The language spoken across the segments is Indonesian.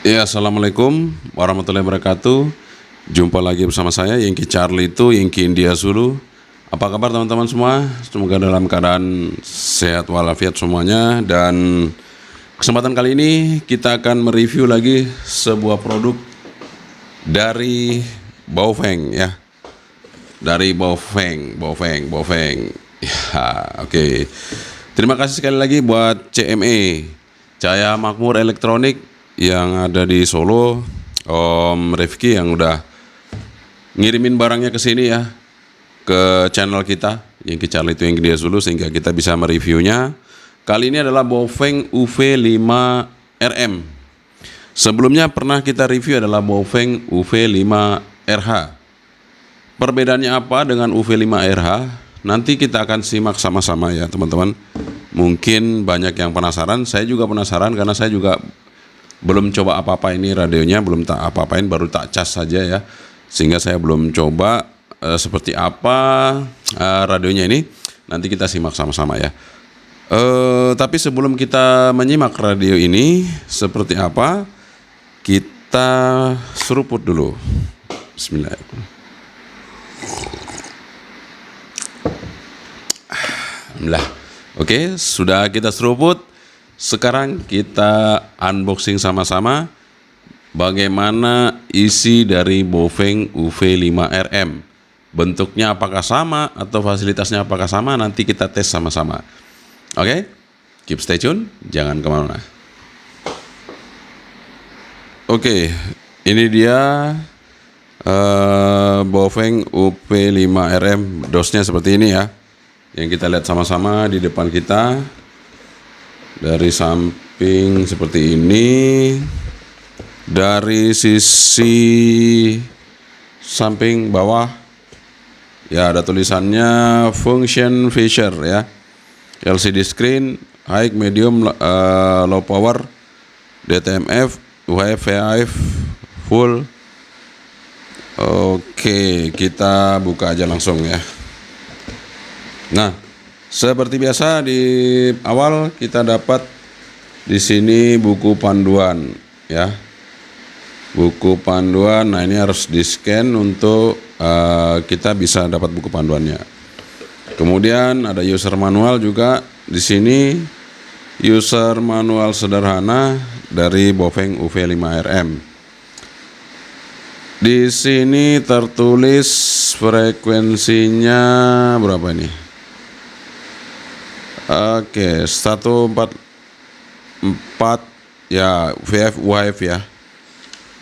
Ya, assalamualaikum warahmatullahi wabarakatuh. Jumpa lagi bersama saya Yengki Charlie itu Yengki India Zulu. Apa kabar teman-teman semua? Semoga dalam keadaan sehat walafiat semuanya. Dan kesempatan kali ini kita akan mereview lagi sebuah produk dari Baofeng ya. Dari Baofeng. Ya, oke. Terima kasih sekali lagi buat CME, Cahaya Makmur Elektronik yang ada di Solo, Om Rifki yang udah ngirimin barangnya ke sini ya, ke channel kita Yengki Charlie itu Yengki India Zulu, sehingga kita bisa mereviewnya. Kali ini adalah Baofeng UV5RM. Sebelumnya pernah kita review adalah Baofeng UV5RH. Perbedaannya apa dengan UV5RH? Nanti kita akan simak sama-sama ya teman-teman. Mungkin banyak yang penasaran, saya juga penasaran karena saya juga belum coba apa-apa ini radionya, belum tak apa-apain, baru tak cas saja ya. Sehingga saya belum coba seperti apa radionya ini. Nanti kita simak sama-sama ya. Tapi sebelum kita menyimak radio ini seperti apa, kita seruput dulu. Bismillahirrahmanirrahim. Alhamdulillah. Oke, sudah kita seruput. Sekarang kita unboxing sama-sama bagaimana isi dari Baofeng UV5RM. Bentuknya apakah sama atau fasilitasnya apakah sama, nanti kita tes sama-sama. Oke, keep stay tune, jangan kemana-mana. Oke, ini dia Baofeng UV5RM. Dosnya seperti ini ya, yang kita lihat sama-sama di depan kita. Dari samping seperti ini, dari sisi samping bawah ya ada tulisannya function feature ya, LCD screen, high, medium, low power, DTMF, UHF, full. Oke, kita buka aja langsung ya. Nah, seperti biasa di awal kita dapat di sini buku panduan ya. Buku panduan. Nah, ini harus di-scan untuk kita bisa dapat buku panduannya. Kemudian ada user manual juga di sini. User manual sederhana dari Baofeng UV5RM. Di sini tertulis frekuensinya berapa ini? Oke, 144 ya, VF UHF ya.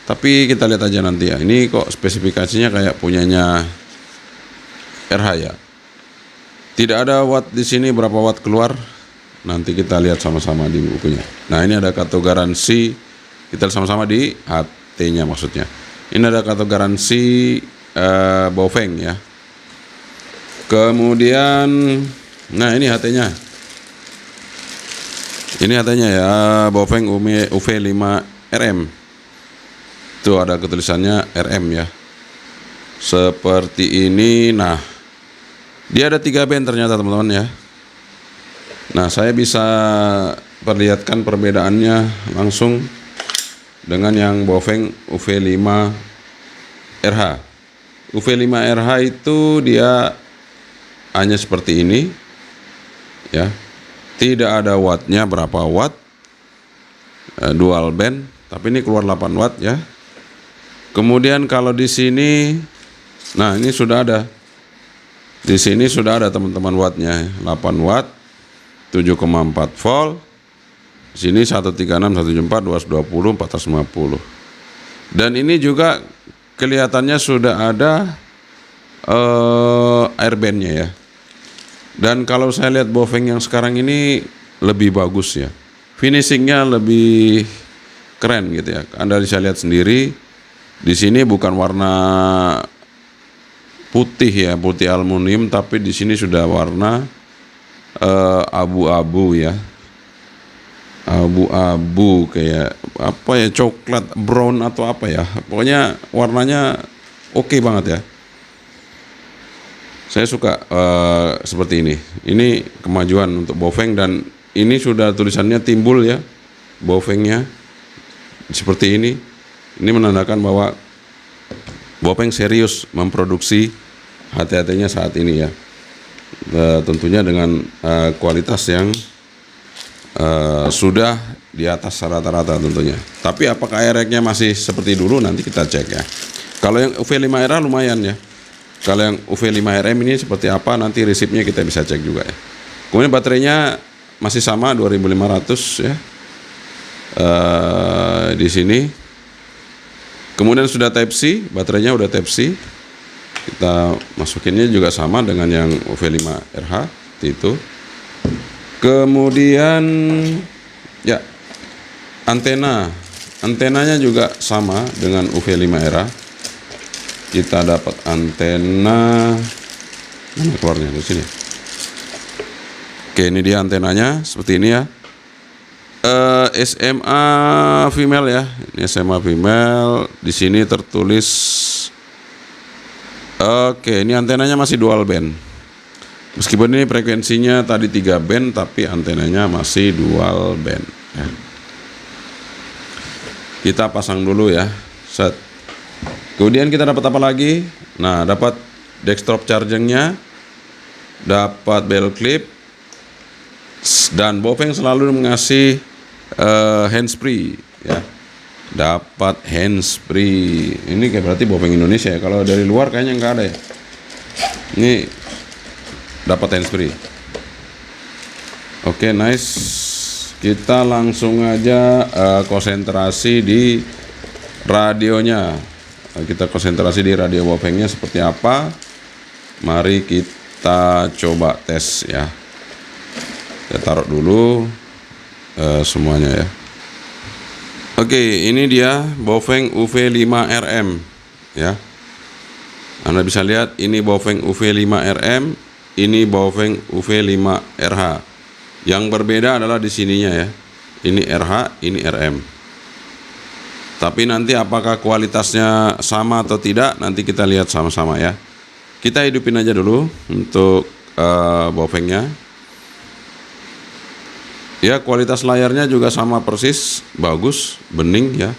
Tapi kita lihat aja nanti ya. Ini kok spesifikasinya kayak punyanya RH ya. Tidak ada watt di sini, berapa watt keluar. Nanti kita lihat sama-sama di bukunya. Nah, ini ada kartu garansi. Kita sama-sama di HT-nya maksudnya. Ini ada kartu garansi Baofeng ya. Kemudian, nah ini HT-nya. Ini HT-nya ya, Baofeng UV5RM. Itu ada ketulisannya RM ya. Seperti ini. Nah, dia ada 3 band ternyata teman-teman ya. Nah, saya bisa perlihatkan perbedaannya langsung dengan yang Baofeng UV5RH. UV5RH itu dia hanya seperti ini ya. Tidak ada wattnya, berapa watt, dual band, tapi ini keluar 8 watt ya. Kemudian kalau di sini, nah ini sudah ada, di sini sudah ada teman-teman wattnya, 8 watt, 7,4 volt, di sini 136, 174, 220, 450. Dan ini juga kelihatannya sudah ada airbandnya ya. Dan kalau saya lihat Baofeng yang sekarang ini lebih bagus ya, finishingnya lebih keren gitu ya. Anda bisa lihat sendiri di sini bukan warna putih ya, putih aluminium, tapi di sini sudah warna abu-abu ya, abu-abu kayak apa ya, coklat brown atau apa ya, pokoknya warnanya oke banget ya. Saya suka seperti ini. Ini kemajuan untuk Baofeng, dan ini sudah tulisannya timbul ya, Baofengnya seperti ini menandakan bahwa Bopeng serius memproduksi HT-HT-nya saat ini ya. Tentunya dengan kualitas yang sudah di atas rata-rata tentunya. Tapi apakah airnya masih seperti dulu, nanti kita cek ya. Kalau yang UV5RA lumayan ya. Kalau yang UV5RM ini seperti apa, nanti resipnya kita bisa cek juga ya. Kemudian baterainya masih sama 2500 ya. Di sini. Kemudian sudah Type C, baterainya udah Type C. Kita masukinnya juga sama dengan yang UV5RH itu. Kemudian ya antenanya juga sama dengan UV5RH. Kita dapat antena, mana keluarnya di sini. Oke, ini dia antenanya seperti ini ya. SMA female ya. Ini SMA female. Di sini tertulis. Oke, ini antenanya masih dual band. Meskipun ini frekuensinya tadi 3 band, tapi antenanya masih dual band ya. Kita pasang dulu ya. Set. Kemudian kita dapat apa lagi? Nah, dapat desktop chargingnya, dapat bell clip, dan Bopeng selalu mengasih handsfree ya. Dapat handsfree. Ini kayak berarti Bopeng Indonesia ya. Kalau dari luar kayaknya nggak ada ya. Ini dapat handsfree. Oke, nice. Kita langsung aja konsentrasi di radionya. Kita konsentrasi di radio Bopengnya seperti apa. Mari kita coba tes ya. Kita taruh dulu semuanya ya. Oke, ini dia Bopeng UV5RM ya. Anda bisa lihat ini Bopeng UV5RM, ini Bopeng UV5RH. Yang berbeda adalah di sininya ya. Ini RH, ini RM. Tapi nanti apakah kualitasnya sama atau tidak, nanti kita lihat sama-sama ya. Kita hidupin aja dulu untuk Bopengnya. Ya, kualitas layarnya juga sama persis, bagus, bening ya,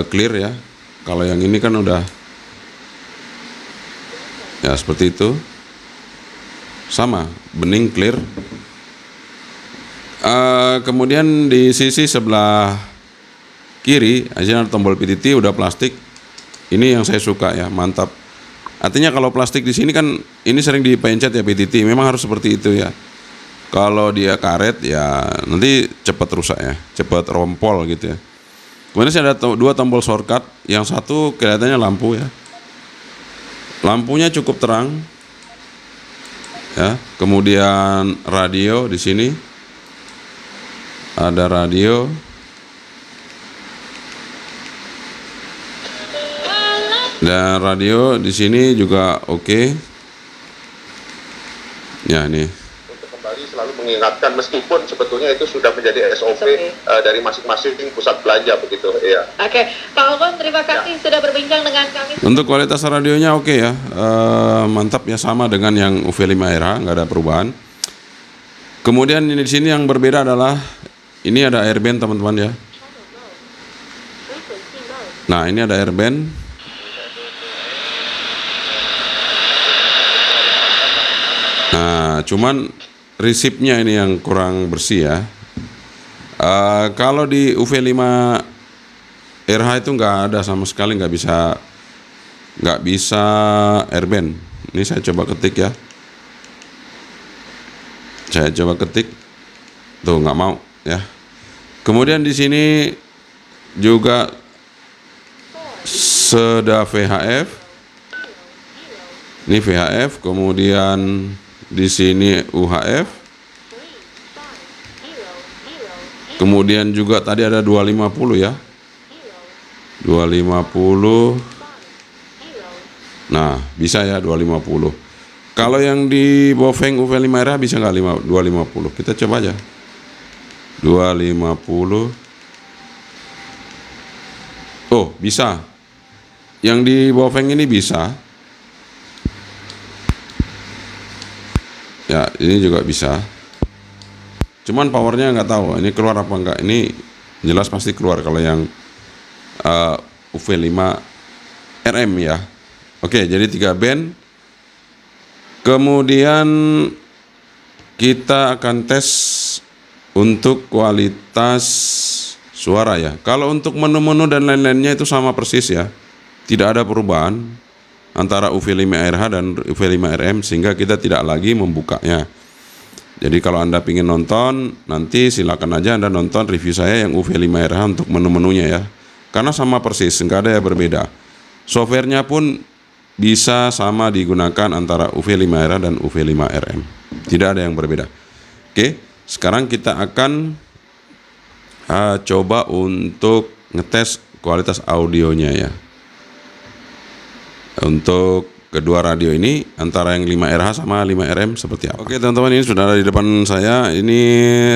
clear ya. Kalau yang ini kan udah ya seperti itu, sama, bening, clear. Kemudian di sisi sebelah kiri, aja ada tombol PTT, udah plastik. Ini yang saya suka ya, mantap. Artinya kalau plastik di sini kan ini sering dipencet ya PTT, memang harus seperti itu ya. Kalau dia karet ya nanti cepat rusak ya, cepat rompol gitu ya. Kemudian saya ada dua tombol shortcut, yang satu kelihatannya lampu ya. Lampunya cukup terang. Ya, kemudian radio di sini. Ada radio. Dan radio di sini juga oke. Ya, ini. Selalu mengingatkan meskipun sebetulnya itu sudah menjadi SOP dari masing-masing pusat belanja begitu ya. Oke, Pak Alfon, terima kasih sudah berbincang dengan kami. Untuk kualitas radionya oke ya, mantap ya, sama dengan yang UV5RH, nggak ada perubahan. Kemudian ini di sini yang berbeda adalah ini ada airband teman-teman ya. Nah, ini ada airband. Nah, cuman resipnya ini yang kurang bersih ya. Kalau di UV5RH itu nggak ada sama sekali, nggak bisa airband. Ini saya coba ketik ya. Saya coba ketik, tuh nggak mau ya. Kemudian di sini juga sudah VHF. Ini VHF, kemudian di sini UHF. Kemudian juga tadi ada 250 ya. 250. Nah, bisa ya 250. Kalau yang di Bopeng UV5RH bisa nggak 250? Kita coba aja. 250. Oh, bisa. Yang di Bopeng ini bisa. Ya, ini juga bisa. Cuman powernya nggak tahu. Ini keluar apa enggak? Ini jelas pasti keluar kalau yang UV5RM ya. Oke, jadi 3 band. Kemudian kita akan tes untuk kualitas suara ya. Kalau untuk menu-menu dan lain-lainnya itu sama persis ya. Tidak ada perubahan antara UV5RH dan UV5RM sehingga kita tidak lagi membukanya. Jadi kalau Anda ingin nonton, nanti silakan aja Anda nonton review saya yang UV5RH untuk menu-menunya ya. Karena sama persis, nggak ada yang berbeda. Softwarenya pun bisa sama digunakan antara UV5RH dan UV5RM. Tidak ada yang berbeda. Oke, sekarang kita akan coba untuk ngetes kualitas audionya ya. Untuk kedua radio ini antara yang 5RH sama 5RM seperti apa. Oke teman-teman, ini sudah ada di depan saya. Ini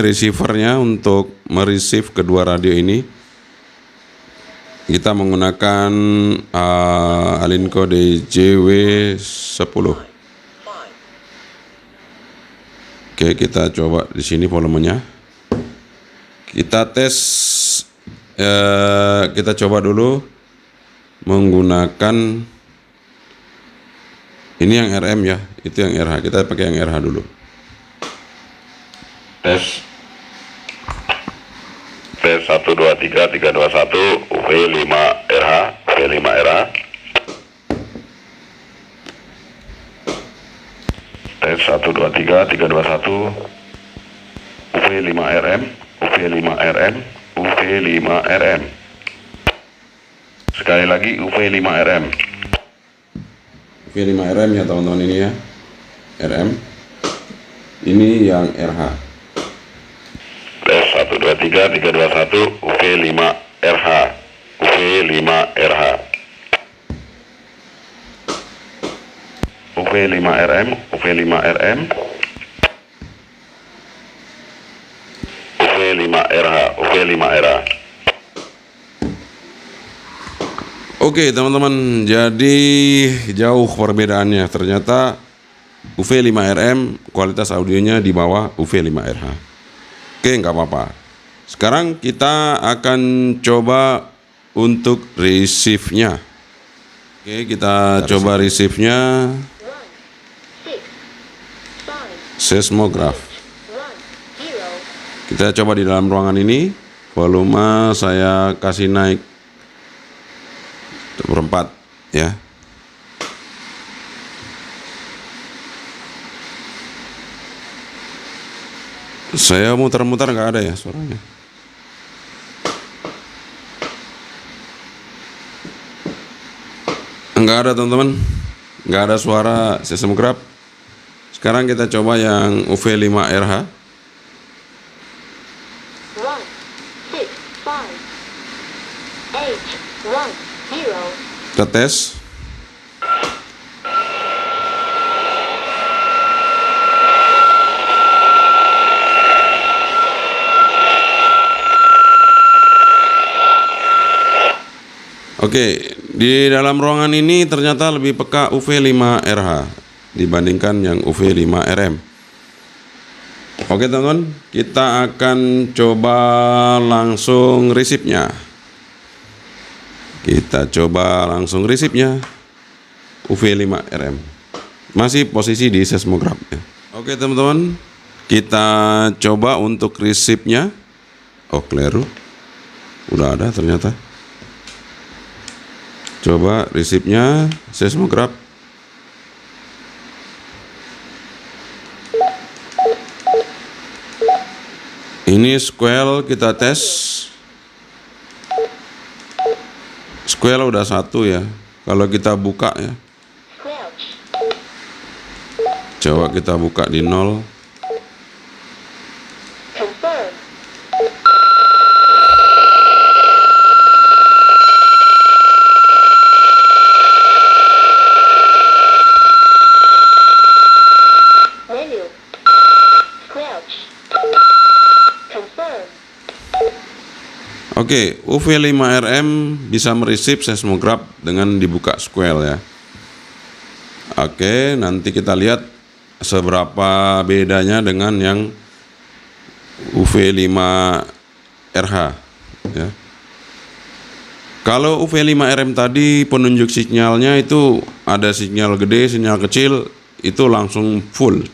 receivernya untuk mereceive kedua radio ini. Kita menggunakan Alinco DJW10. Oke, kita coba di sini volumenya. Kita tes, kita coba dulu menggunakan ini yang RM ya, itu yang RH. Kita pakai yang RH dulu. Tes 1 2 3 3 2 1 UV5RH UV5RH. Tes 1 2 3 3 2 1 UV5RM UV5RM UV5RM. Sekali lagi UV5RM. UV5RM ya teman-teman, ini ya RM. Ini yang RH. Tes 1 2 3 3 2 1 UV5RH UV5RH UV5RM UV5RM UV5RH UV5RH. Oke teman-teman, jadi jauh perbedaannya. Ternyata UV5RM kualitas audionya di bawah UV5RH. Oke, nggak apa-apa. Sekarang kita akan coba untuk receive-nya. Oke, kita coba receive-nya. Seismograph. Kita coba di dalam ruangan ini. Volume saya kasih naik 4 ya. Saya muter-muter nggak ada ya suaranya. Nggak ada teman-teman, nggak ada suara seismograph. Sekarang kita coba yang UV5RH. 165 810. Kita tes. Oke, di dalam ruangan ini ternyata lebih peka UV5RH dibandingkan yang UV5RM. Oke teman-teman, kita akan coba langsung receive-nya. Kita coba langsung receive-nya UV5RM. Masih posisi di seismograph ya. Oke teman-teman, kita coba untuk receive-nya. Oh, keliru. Udah ada ternyata. Coba receive-nya seismograph. Ini square kita tes. Square udah 1 ya. Kalau kita buka ya. Coba kita buka di 0. Oke, UV5RM bisa mereceive seismograph dengan dibuka square ya. Oke, nanti kita lihat seberapa bedanya dengan yang UV5RH. ya. Kalau UV5RM tadi penunjuk sinyalnya itu ada sinyal gede, sinyal kecil, itu langsung full.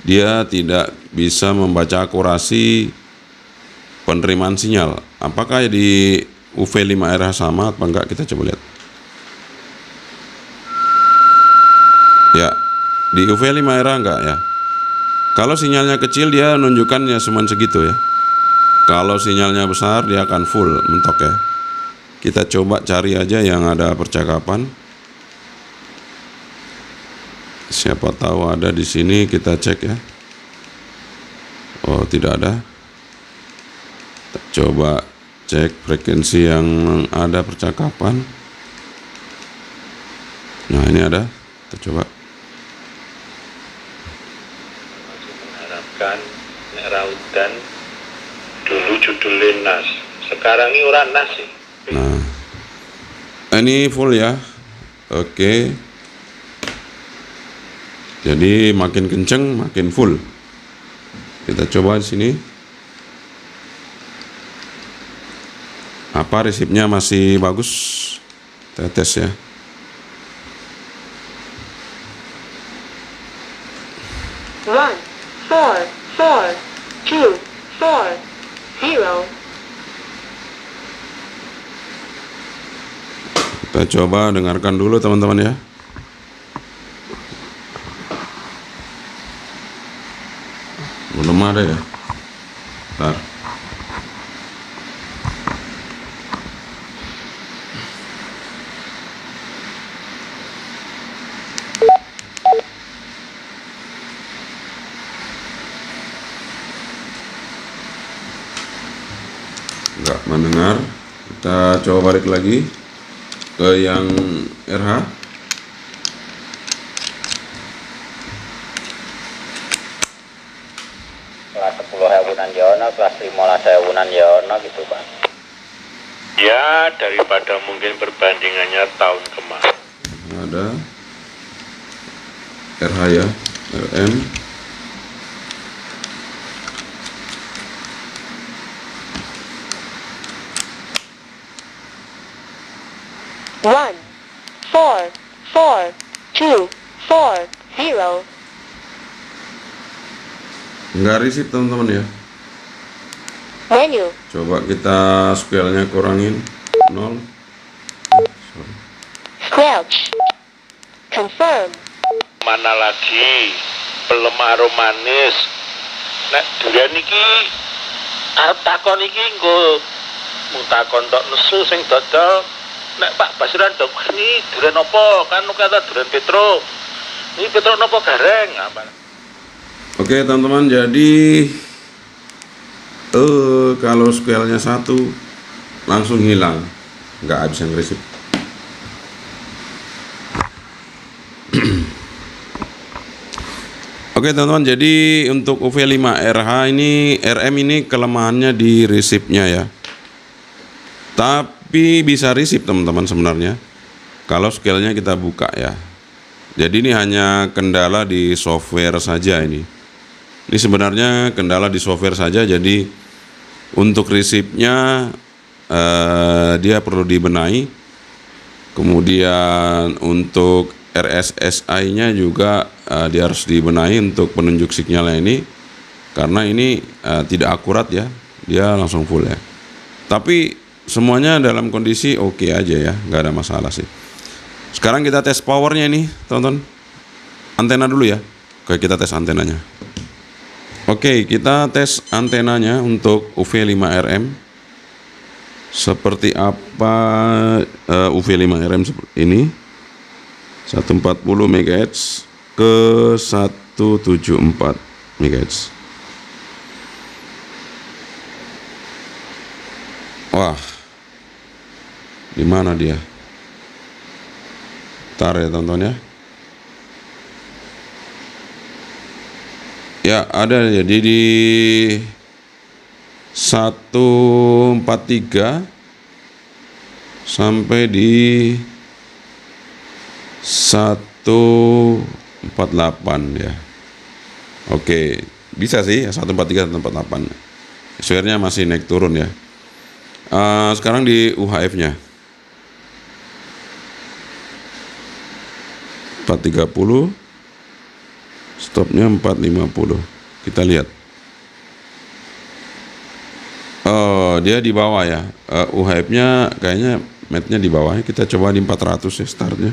Dia tidak bisa membaca akurasi penerimaan sinyal. Apakah di UV5RH sama atau enggak, kita coba lihat. Ya, di UV5RH enggak ya. Kalau sinyalnya kecil dia nunjukkannya cuma segitu ya. Kalau sinyalnya besar dia akan full mentok ya. Kita coba cari aja yang ada percakapan. Siapa tahu ada di sini, kita cek ya. Oh, tidak ada. Kita coba cek frekuensi yang ada percakapan. Nah, ini ada. Kita coba. Mengharapkan nek raudan dulu judulnya Nas. Sekarang ini ora Nas sih. Nah, ini full ya. Oke. Jadi makin kenceng makin full. Kita coba di sini. Apa resipnya masih bagus? Kita tes ya. One, four, four, two, four, zero. Kita coba dengarkan dulu teman-teman ya. Belum ada ya. Bentar. Enggak mendengar. Kita coba balik lagi ke yang RH. Kelas 10.000-an ya ono, kelas 15.000-an ya ono gitu Pak. Ya, daripada mungkin perbandingannya tahun kemarin. Ada RH ya, RM. One, four, four, two, four, zero. Enggak risip teman-teman ya. Menu. Coba kita scale-nya kurangin 0. Squelch. Confirm. Mana lagi pelemah romanis. Nek durian iki arep takon iki nggo mung takon tok nesu sing dodol. Nek Pak Basiran dok ini durian apa? Kan kata durian Petro. Ini Petro napa gareng? Apa? Oke teman-teman, jadi kalau scale-nya 1 langsung hilang, nggak bisa ngeresip. Oke teman-teman, jadi untuk UV5RH ini RM ini kelemahannya di resipnya ya. Tapi bisa resip teman-teman sebenarnya kalau scale-nya kita buka ya. Jadi ini hanya kendala di software saja ini. Ini sebenarnya kendala di software saja. Jadi untuk resipnya dia perlu dibenahi. Kemudian untuk RSSI-nya juga dia harus dibenahi untuk penunjuk sinyalnya ini, karena ini tidak akurat ya, dia langsung full ya. Tapi semuanya dalam kondisi oke aja ya, nggak ada masalah sih. Sekarang kita tes powernya ini, tonton antena dulu ya. Oke, kita tes antenanya. Oke, kita tes antenanya untuk UV5RM. Seperti apa UV5RM seperti ini? 140 MHz ke 174 MHz. Wah, di mana dia? Bentar ya tonton ya. Ya ada, jadi di 143 sampai di 148 ya. Oke, bisa sih 143 148. Swearnya masih naik turun ya. Sekarang di UHF-nya 430, stopnya 450. Kita lihat. Oh, dia di bawah ya. UHF-nya kayaknya matnya di bawah. Kita coba di 400 ya startnya.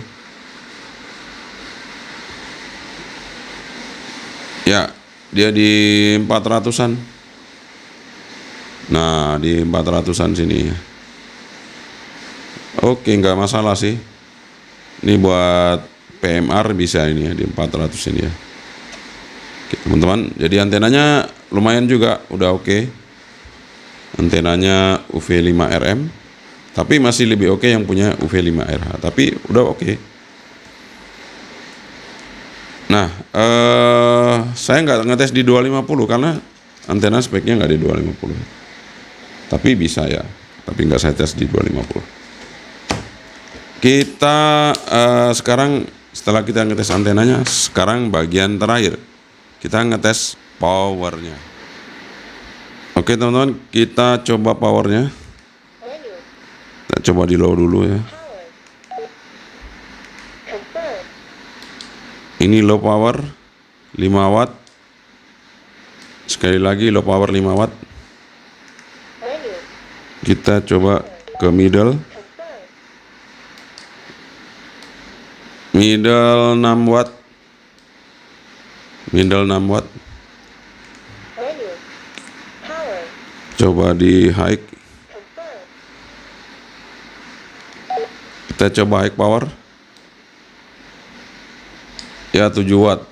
Ya, dia di 400-an. Nah, di 400-an sini ya. Oke, nggak masalah sih. Ini buat PMR bisa ini ya, di 400 ini ya. Oke, teman-teman, jadi antenanya lumayan juga, udah oke. Antenanya UV5RM, tapi masih lebih oke yang punya UV5RH, tapi udah oke. Nah, saya nggak ngetes di 250 karena antena speknya nggak di 250. Tapi bisa ya, tapi nggak saya tes di 250. Kita sekarang setelah kita ngetes antenanya, sekarang bagian terakhir kita ngetes powernya. Oke teman-teman, kita coba powernya. Menu. Kita coba di low dulu ya. Power. Confirm. Ini low power 5 watt. Sekali lagi low power 5 watt. Menu. Kita coba ke middle. Confirm. Middle 6 watt. Middle 6 watt. Menu. Power. Coba di high. Confirm. Kita coba high power. Ya 7 watt.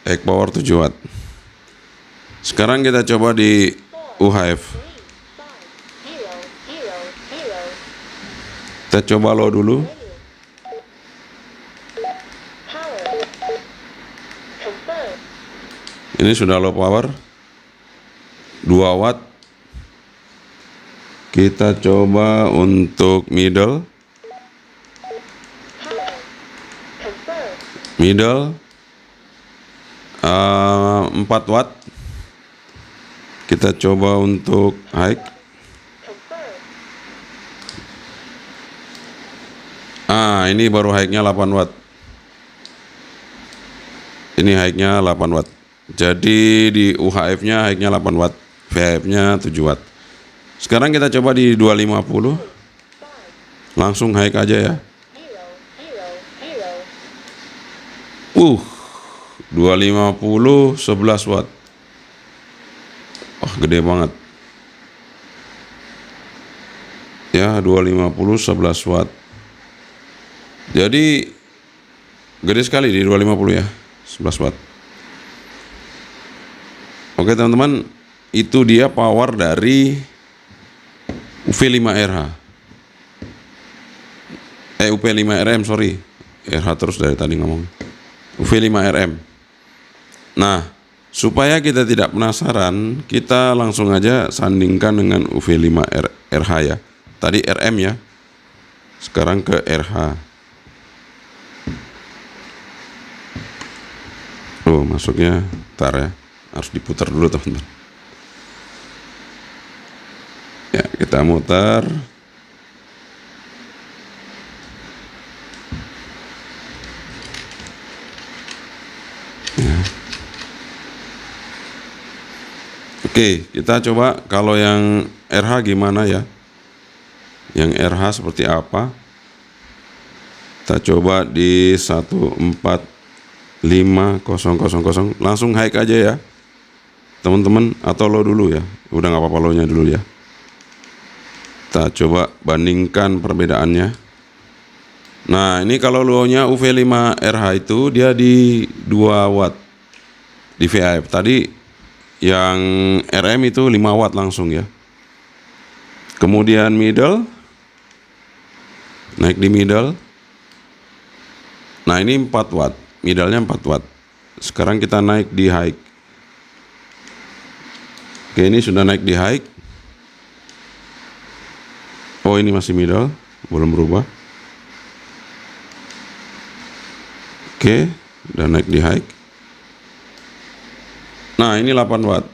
High power 7 watt. Sekarang kita coba di UHF. 3, 5, 0, 0, 0. Kita coba low dulu. Power. Confirm. Ini sudah low power 2 watt. Kita coba untuk middle. Power. Confirm. Middle 4 watt. Kita coba untuk high. Confirm. Ini baru high-nya 8 watt. Ini high-nya 8 watt. Jadi di UHF-nya high-nya 8 watt, VHF-nya 7 watt. Sekarang kita coba di 250. Langsung high aja ya. 0, 0, 0. 250 11 watt. Oh, gede banget. Ya, 250 11 watt. Jadi gede sekali di 250 ya, 11 watt. Oke teman-teman, itu dia power dari UV5RH. UV5RM, sorry. RH terus dari tadi ngomong. UV5RM. Nah, supaya kita tidak penasaran, kita langsung aja sandingkan dengan UV5RH ya. Tadi RM ya. Sekarang ke RH. Oh, masuknya ntar ya. Harus diputar dulu teman-teman. Ya, kita mutar. Ya. Oke, kita coba kalau yang RH gimana ya. Yang RH seperti apa. Kita coba di 145.000. Langsung high aja ya teman-teman, atau low dulu ya. Udah nggak apa-apa low-nya dulu ya. Kita coba bandingkan perbedaannya. Nah, ini kalau low-nya UV5RH itu dia di 2 watt di VHF. Tadi yang RM itu 5 watt langsung ya. Kemudian middle, naik di middle. Nah, ini 4 watt, middle-nya 4 watt. Sekarang kita naik di high. Oke, ini sudah naik di high. Oh, ini masih middle, belum berubah. Oke, udah naik di high. Nah, ini 8 watt.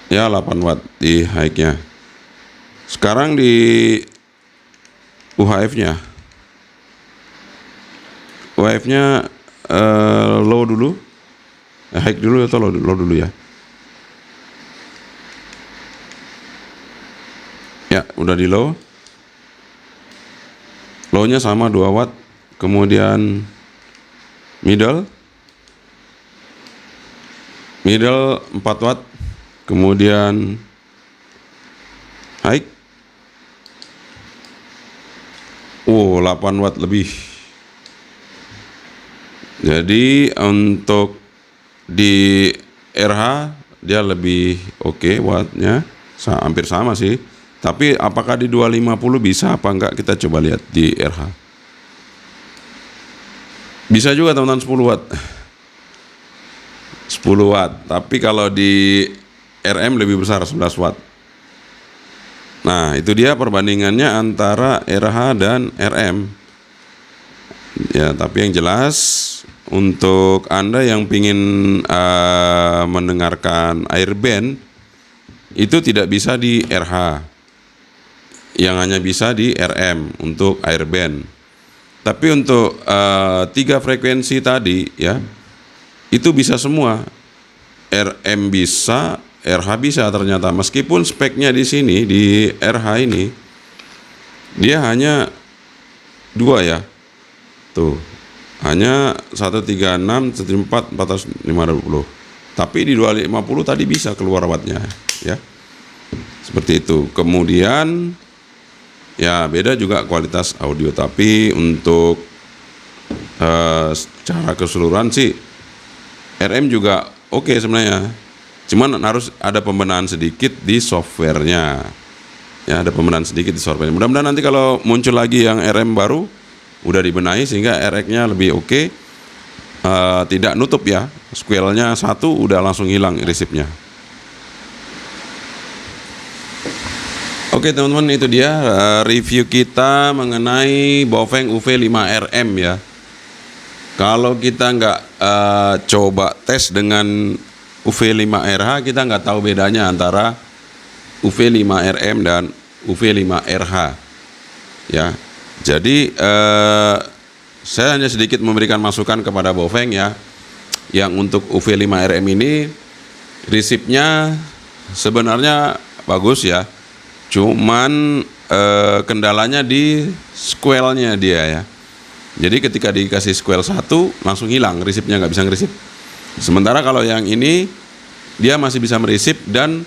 Ya, 8 watt di high-nya. Sekarang di UHF-nya. UHF-nya low dulu. High dulu atau low dulu ya. Ya, udah di low. Low-nya sama 2 watt. Kemudian middle 4 watt. Kemudian high 8 watt lebih. Jadi untuk di RH dia lebih oke wattnya, hampir sama sih. Tapi apakah di 250 bisa apa enggak, kita coba lihat di RH. Bisa juga teman-teman 10 watt. 10 watt. Tapi kalau di RM lebih besar 11 watt. Nah, itu dia perbandingannya antara RH dan RM. Ya, tapi yang jelas untuk Anda yang ingin mendengarkan airband itu tidak bisa di RH. Yang hanya bisa di RM untuk airband. Tapi untuk 3 frekuensi tadi ya, itu bisa semua. RM bisa, RH bisa ternyata. Meskipun speknya di sini di RH ini dia hanya 2 ya. Tuh. Hanya 136, 134, 450. Tapi di 250 tadi bisa keluar wattnya ya. Seperti itu. Kemudian ya beda juga kualitas audio, tapi untuk secara keseluruhan sih RM juga oke sebenarnya. Cuman harus ada pembenahan sedikit di softwarenya. Ya, ada pembenahan sedikit di softwarenya. Mudah-mudahan nanti kalau muncul lagi yang RM baru udah dibenahi sehingga RX-nya lebih oke. Tidak nutup ya. Squeal-nya 1 udah langsung hilang resipnya. Oke teman-teman, itu dia review kita mengenai Baofeng UV5RM ya. Kalau kita nggak coba tes dengan UV5RH, kita nggak tahu bedanya antara UV5RM dan UV5RH ya. Jadi saya hanya sedikit memberikan masukan kepada Baofeng ya, yang untuk UV5RM ini resipnya sebenarnya bagus ya. Cuman kendalanya di squeal-nya dia ya. Jadi ketika dikasih squeal 1 langsung hilang, resipnya nggak bisa ngeresip. Sementara kalau yang ini dia masih bisa meresip, dan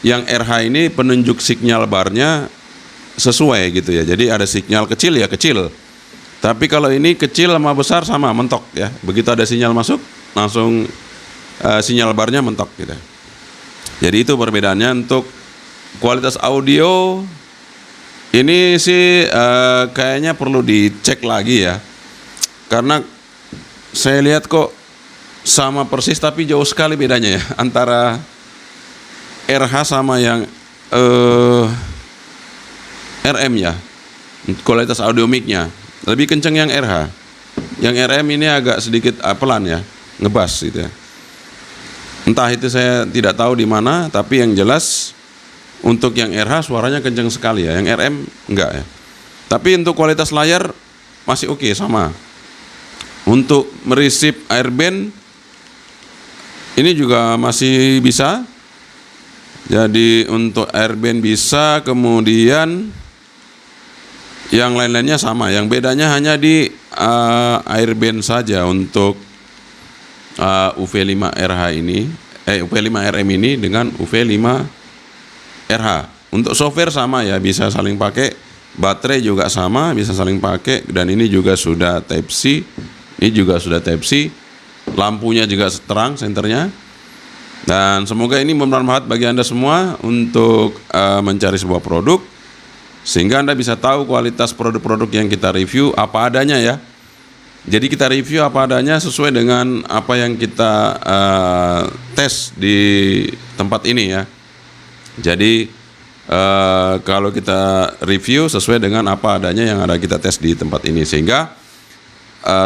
yang RH ini penunjuk sinyal barnya sesuai gitu ya. Jadi ada sinyal kecil ya kecil. Tapi kalau ini kecil sama besar sama, mentok ya. Begitu ada sinyal masuk langsung sinyal barnya mentok gitu. Jadi itu perbedaannya. Untuk kualitas audio ini sih kayaknya perlu dicek lagi ya, karena saya lihat kok sama persis tapi jauh sekali bedanya ya antara RH sama yang RM ya. Kualitas audio mic-nya lebih kenceng yang RH. Yang RM ini agak sedikit pelan ya, ngebas gitu ya. Entah itu saya tidak tahu di mana, tapi yang jelas untuk yang RH suaranya kenceng sekali ya, yang RM enggak ya. Tapi untuk kualitas layar masih oke sama. Untuk meresip airband ini juga masih bisa. Jadi untuk airband bisa, kemudian yang lain-lainnya sama. Yang bedanya hanya di airband saja untuk UV5RH ini, UV5RM ini dengan UV5RH. Untuk software sama ya, bisa saling pakai, baterai juga sama, bisa saling pakai, dan ini juga sudah Type C, ini juga sudah Type C, lampunya juga terang senternya. Dan semoga ini bermanfaat bagi Anda semua untuk mencari sebuah produk, sehingga Anda bisa tahu kualitas produk-produk yang kita review apa adanya ya. Jadi kita review apa adanya sesuai dengan apa yang kita tes di tempat ini ya. Jadi kalau kita review sesuai dengan apa adanya yang ada kita tes di tempat ini, sehingga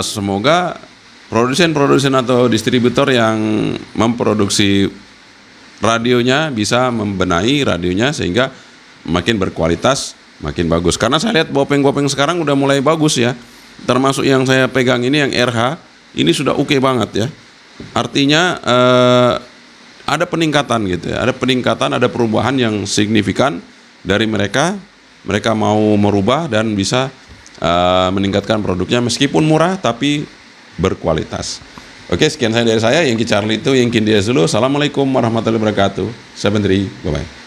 semoga produsen atau distributor yang memproduksi radionya bisa membenahi radionya sehingga makin berkualitas, makin bagus. Karena saya lihat bopeng-bopeng sekarang udah mulai bagus ya. Termasuk yang saya pegang ini yang RH, ini sudah oke banget ya. Artinya ada peningkatan gitu ya. Ada peningkatan, ada perubahan yang signifikan dari mereka. Mereka mau merubah dan bisa meningkatkan produknya meskipun murah tapi berkualitas. Oke, sekian dari saya, Yengki Charlie itu, Yengki India Zulu. Assalamualaikum warahmatullahi wabarakatuh. 73, bye-bye.